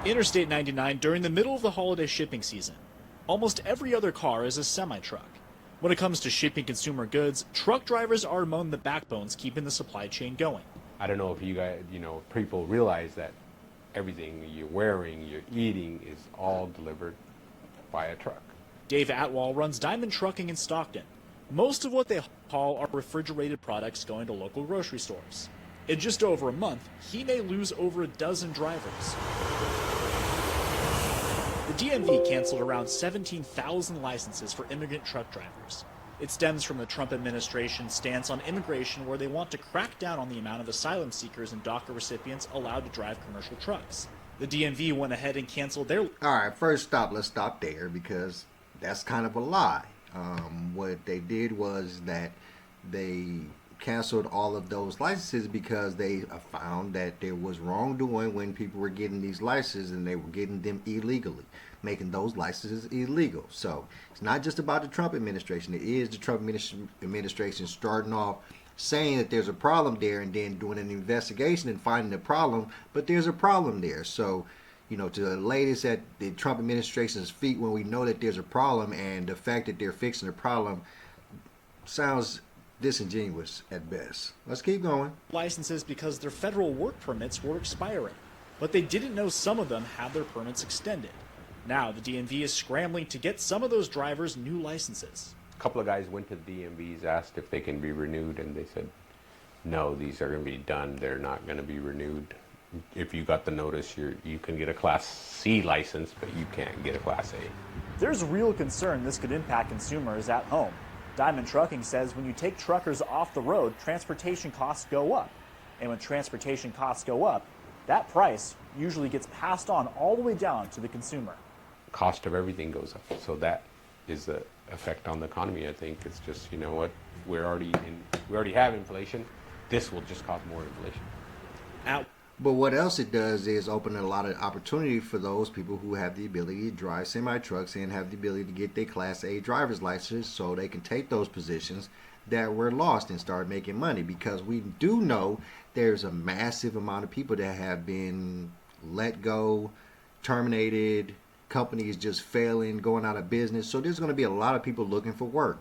Interstate 99 during the middle of the holiday shipping season. Almost every other car is a semi-truck. When it comes to shipping consumer goods, truck drivers are among the backbones keeping the supply chain going. I don't know if you guys, people realize that everything you're wearing, you're eating is all delivered by a truck. Dave Atwall runs Diamond Trucking in Stockton. Most of what they haul are refrigerated products going to local grocery stores. In just over a month, he may lose over a dozen drivers. The DMV canceled around 17,000 licenses for immigrant truck drivers. It stems from the Trump administration's stance on immigration, where they want to crack down on the amount of asylum seekers and DACA recipients allowed to drive commercial trucks. The DMV went ahead and canceled their... All right, first stop, let's stop there because that's kind of a lie. What they did was that they canceled all of those licenses because they found that there was wrongdoing when people were getting these licenses and they were getting them illegally, making those licenses illegal. So it's not just about the Trump administration. It is the Trump administration starting off saying that there's a problem there and then doing an investigation and finding the problem, but there's a problem there. So, to lay this at the Trump administration's feet when we know that there's a problem, and the fact that they're fixing the problem sounds disingenuous at best. Let's keep going. Licenses because their federal work permits were expiring, but they didn't know some of them had their permits extended. Now the DMV is scrambling to get some of those drivers new licenses. A couple of guys went to the DMVs, asked if they can be renewed, and they said, no, these are going to be done. They're not going to be renewed. If you got the notice, you can get a Class C license, but you can't get a Class A. There's real concern this could impact consumers at home. Diamond Trucking says when you take truckers off the road, transportation costs go up. And when transportation costs go up, that price usually gets passed on all the way down to the consumer. Cost of everything goes up. So that is the effect on the economy. I think it's just, what, we already have inflation. This will just cause more inflation. But what else it does is open a lot of opportunity for those people who have the ability to drive semi-trucks and have the ability to get their Class A driver's license so they can take those positions that were lost and start making money, because we do know there's a massive amount of people that have been let go, terminated, companies just failing, going out of business. So there's going to be a lot of people looking for work.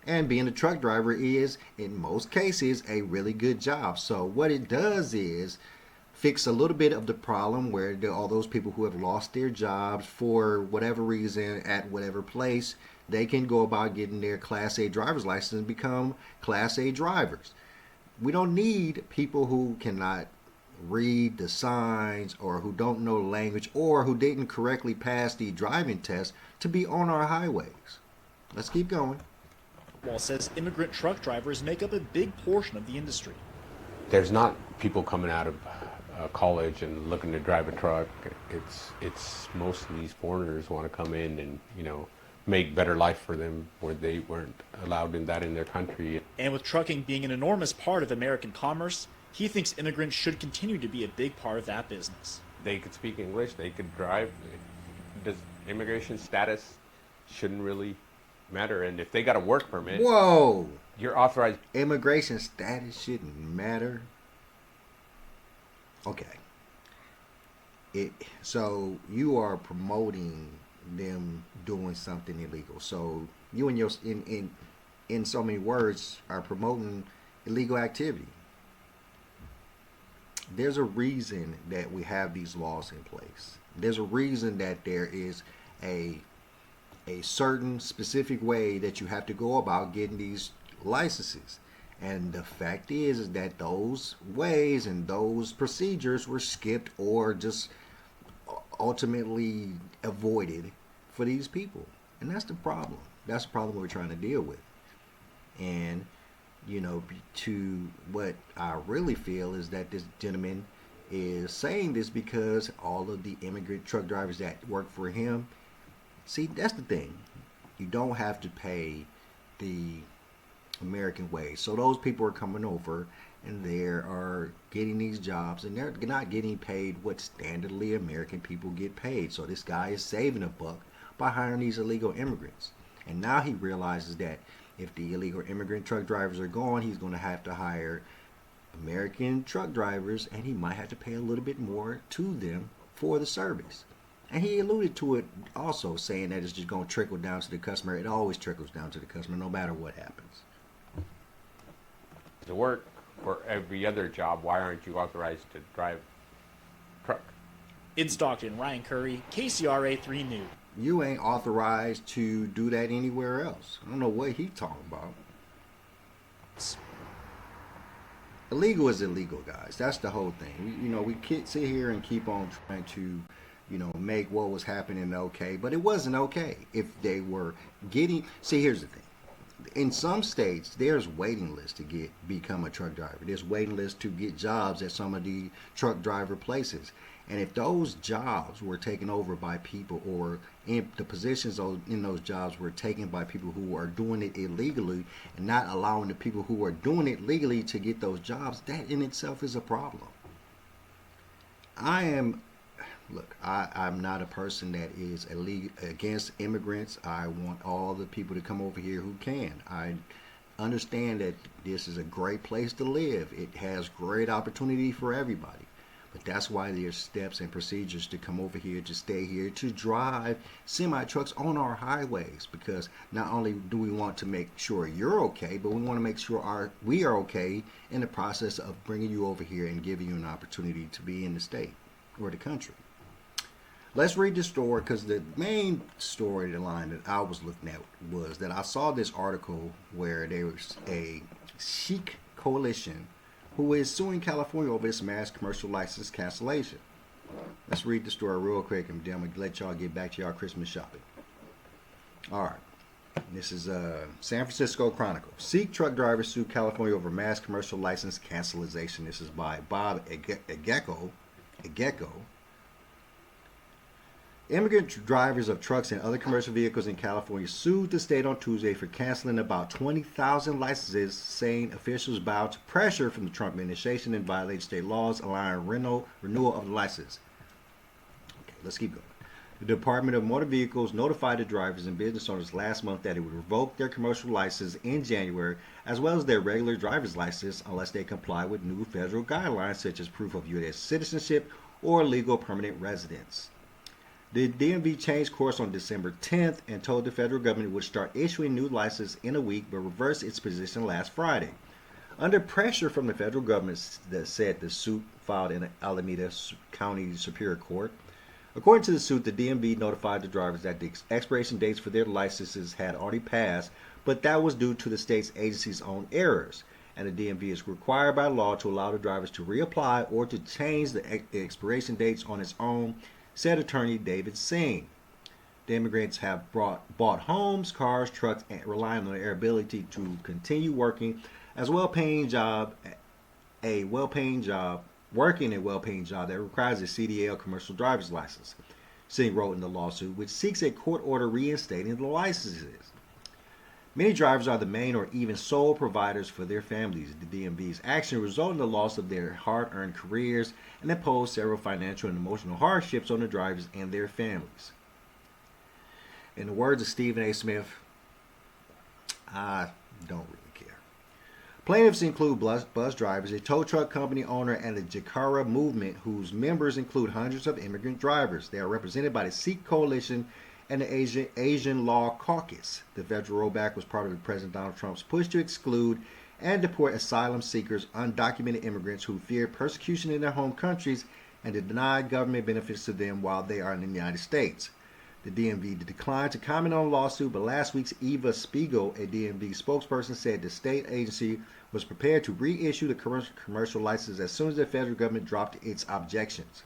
And being a truck driver is, in most cases, a really good job. So what it does is fix a little bit of the problem where all those people who have lost their jobs for whatever reason at whatever place, they can go about getting their Class A driver's license and become Class A drivers. We don't need people who cannot read the signs or who don't know the language or who didn't correctly pass the driving test to be on our highways. Let's keep going. Wall says immigrant truck drivers make up a big portion of the industry. There's not people coming out of college and looking to drive a truck. It's most of these foreigners want to come in and make better life for them where they weren't allowed in their country. And with trucking being an enormous part of American commerce, he thinks immigrants should continue to be a big part of that business. They could speak English, they could drive. Does immigration status shouldn't really matter, and if they got a work permit, whoa, you're authorized. Immigration status shouldn't matter. Okay. So you are promoting them doing something illegal. So you and your in so many words are promoting illegal activity. There's a reason that we have these laws in place. There's a reason that there is a certain specific way that you have to go about getting these licenses. And the fact is that those ways and those procedures were skipped or just ultimately avoided for these people. And that's the problem. That's the problem we're trying to deal with. And, to what I really feel is that this gentleman is saying this because all of the immigrant truck drivers that work for him, see, that's the thing. You don't have to pay the American wage. So those people are coming over and they are getting these jobs and they're not getting paid what standardly American people get paid. So this guy is saving a buck by hiring these illegal immigrants. And now he realizes that if the illegal immigrant truck drivers are gone, he's going to have to hire American truck drivers, and he might have to pay a little bit more to them for the service. And he alluded to it also, saying that it's just going to trickle down to the customer. It always trickles down to the customer, no matter what happens. To work for every other job, why aren't you authorized to drive truck? In Stockton, Ryan Curry, KCRA 3 News. You ain't authorized to do that anywhere else. I don't know what he talking about. Illegal is illegal, guys. That's the whole thing. We can't sit here and keep on trying to, make what was happening okay, but it wasn't okay. If they were getting, see, here's the thing. In some states, there's waiting lists to become a truck driver. There's waiting lists to get jobs at some of the truck driver places. And if those jobs were taken over by people, or in the positions in those jobs were taken by people who are doing it illegally and not allowing the people who are doing it legally to get those jobs, that in itself is a problem. I'm not a person that is against immigrants. I want all the people to come over here who can. I understand that this is a great place to live. It has great opportunity for everybody. But that's why there's steps and procedures to come over here, to stay here, to drive semi-trucks on our highways. Because not only do we want to make sure you're okay, but we want to make sure we are okay in the process of bringing you over here and giving you an opportunity to be in the state or the country. Let's read the story, because the main storyline that I was looking at was that I saw this article where there was a Sikh coalition who is suing California over its mass commercial license cancellation. Let's read the story real quick, and then I'm going to let y'all get back to y'all Christmas shopping. All right. This is San Francisco Chronicle. Sikh truck drivers sue California over mass commercial license cancellation. This is by Bob Egeko. Immigrant drivers of trucks and other commercial vehicles in California sued the state on Tuesday for canceling about 20,000 licenses, saying officials bowed to pressure from the Trump administration and violated state laws allowing renewal of the license. Okay, let's keep going. The Department of Motor Vehicles notified the drivers and business owners last month that it would revoke their commercial license in January, as well as their regular driver's license, unless they comply with new federal guidelines such as proof of U.S. citizenship or legal permanent residence. The DMV changed course on December 10th and told the federal government it would start issuing new licenses in a week, but reversed its position last Friday. Under pressure from the federal government that said the suit filed in Alameda County Superior Court. According to the suit, the DMV notified the drivers that the expiration dates for their licenses had already passed, but that was due to the state's agency's own errors. And the DMV is required by law to allow the drivers to reapply or to change the expiration dates on its own, said attorney David Singh. The immigrants have bought homes, cars, trucks, and relying on their ability to continue working a well-paying job that requires a CDL commercial driver's license. Singh wrote in the lawsuit, which seeks a court order reinstating the licenses. Many drivers are the main or even sole providers for their families. The DMV's action resulted in the loss of their hard-earned careers and imposed several financial and emotional hardships on the drivers and their families. In the words of Stephen A. Smith, I don't really care. Plaintiffs include bus drivers, a tow truck company owner, and the Jakara movement, whose members include hundreds of immigrant drivers. They are represented by the Sikh Coalition and the Asian Law Caucus. The federal rollback was part of President Donald Trump's push to exclude and deport asylum seekers, undocumented immigrants who fear persecution in their home countries, and to deny government benefits to them while they are in the United States. The DMV declined to comment on the lawsuit, but last week's Eva Spiegel, a DMV spokesperson, said the state agency was prepared to reissue the commercial license as soon as the federal government dropped its objections.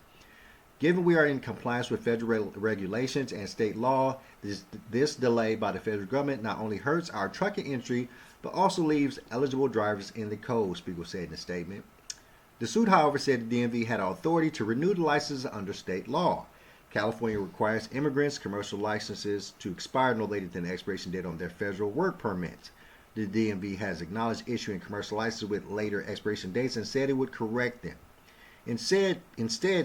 Given we are in compliance with federal regulations and state law, this delay by the federal government not only hurts our trucking industry, but also leaves eligible drivers in the cold, Spiegel said in a statement. The suit, however, said the DMV had authority to renew the license under state law. California requires immigrants' commercial licenses to expire no later than the expiration date on their federal work permits. The DMV has acknowledged issuing commercial licenses with later expiration dates and said it would correct them. Instead,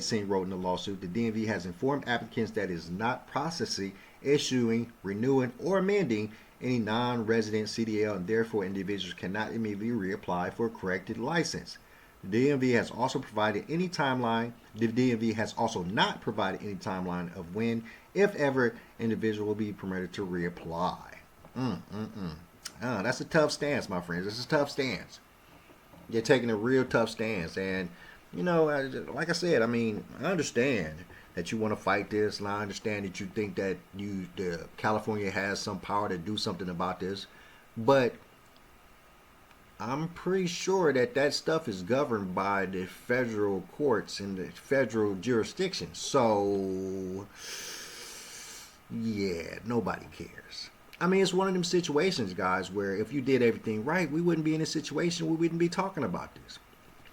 Singh wrote in the lawsuit, the DMV has informed applicants that it is not processing, issuing, renewing, or amending any non-resident CDL, and therefore individuals cannot immediately reapply for a corrected license. The DMV has also provided any timeline. The DMV has also not provided any timeline of when, if ever, individual will be permitted to reapply. That's a tough stance, my friends. It's a tough stance. You're taking a real tough stance, and like I said, I mean, I understand that you want to fight this, and I understand that you think that the California has some power to do something about this, but I'm pretty sure that that stuff is governed by the federal courts and the federal jurisdiction. So, yeah, nobody cares. I mean, it's one of them situations, guys, where if you did everything right, we wouldn't be in a situation, we wouldn't be talking about this.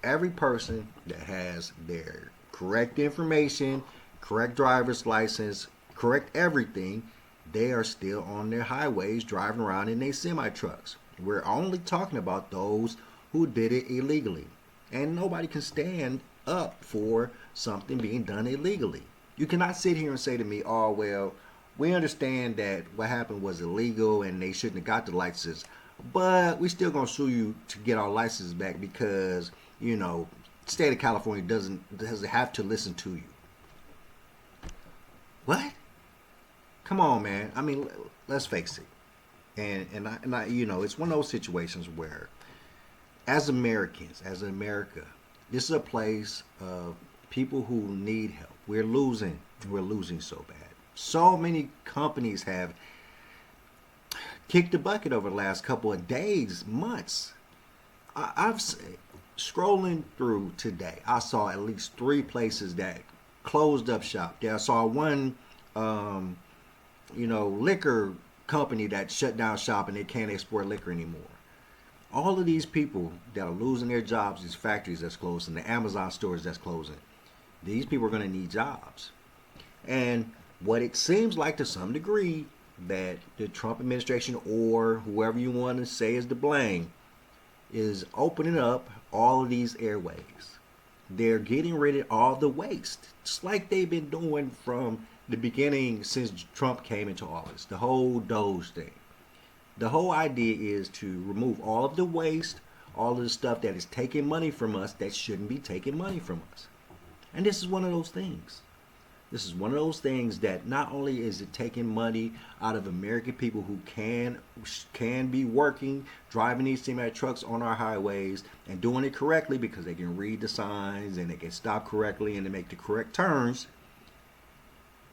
Every person that has their correct information, correct driver's license, correct everything, they are still on their highways driving around in their semi-trucks. We're only talking about those who did it illegally. And nobody can stand up for something being done illegally. You cannot sit here and say to me, oh, well, we understand that what happened was illegal and they shouldn't have got the license, but we still gonna sue you to get our license back because, the state of California doesn't have to listen to you. What? Come on, man. I mean, let's face it. And I, it's one of those situations where, as Americans, as America, this is a place of people who need help. We're losing so bad. So many companies have kicked the bucket over the last couple of days, months. I've scrolling through today, I saw at least 3 places that closed up shop. There, I saw one, liquor company that shut down shop and they can't export liquor anymore. All of these people that are losing their jobs, these factories that's closing, the Amazon stores that's closing, these people are going to need jobs. And what it seems like to some degree that the Trump administration, or whoever you want to say is to blame, is opening up all of these airways. They're getting rid of all the waste, just like they've been doing from the beginning since Trump came into office. The whole Doge thing. The whole idea is to remove all of the waste, all of the stuff that is taking money from us that shouldn't be taking money from us. And this is one of those things. This is one of those things that not only is it taking money out of American people who can be working, driving these semi trucks on our highways and doing it correctly because they can read the signs and they can stop correctly and they make the correct turns.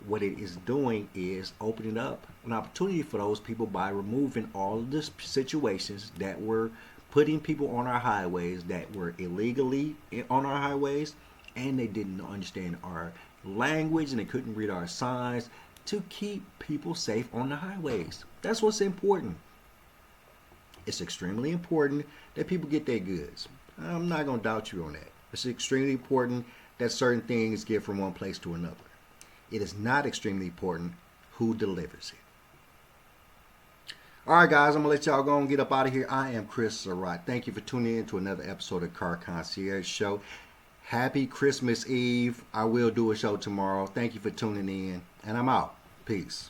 What it is doing is opening up an opportunity for those people by removing all of the situations that were putting people on our highways that were illegally on our highways, and they didn't understand our language and they couldn't read our signs to keep people safe on the highways. That's what's important. It's extremely important that people get their goods. I'm not going to doubt you on that. It's extremely important that certain things get from one place to another. It is not extremely important who delivers it. All right, guys, I'm going to let y'all go and get up out of here. I am Chris Surratt. Thank you for tuning in to another episode of Car Concierge Show. Happy Christmas Eve. I will do a show tomorrow. Thank you for tuning in, and I'm out. Peace.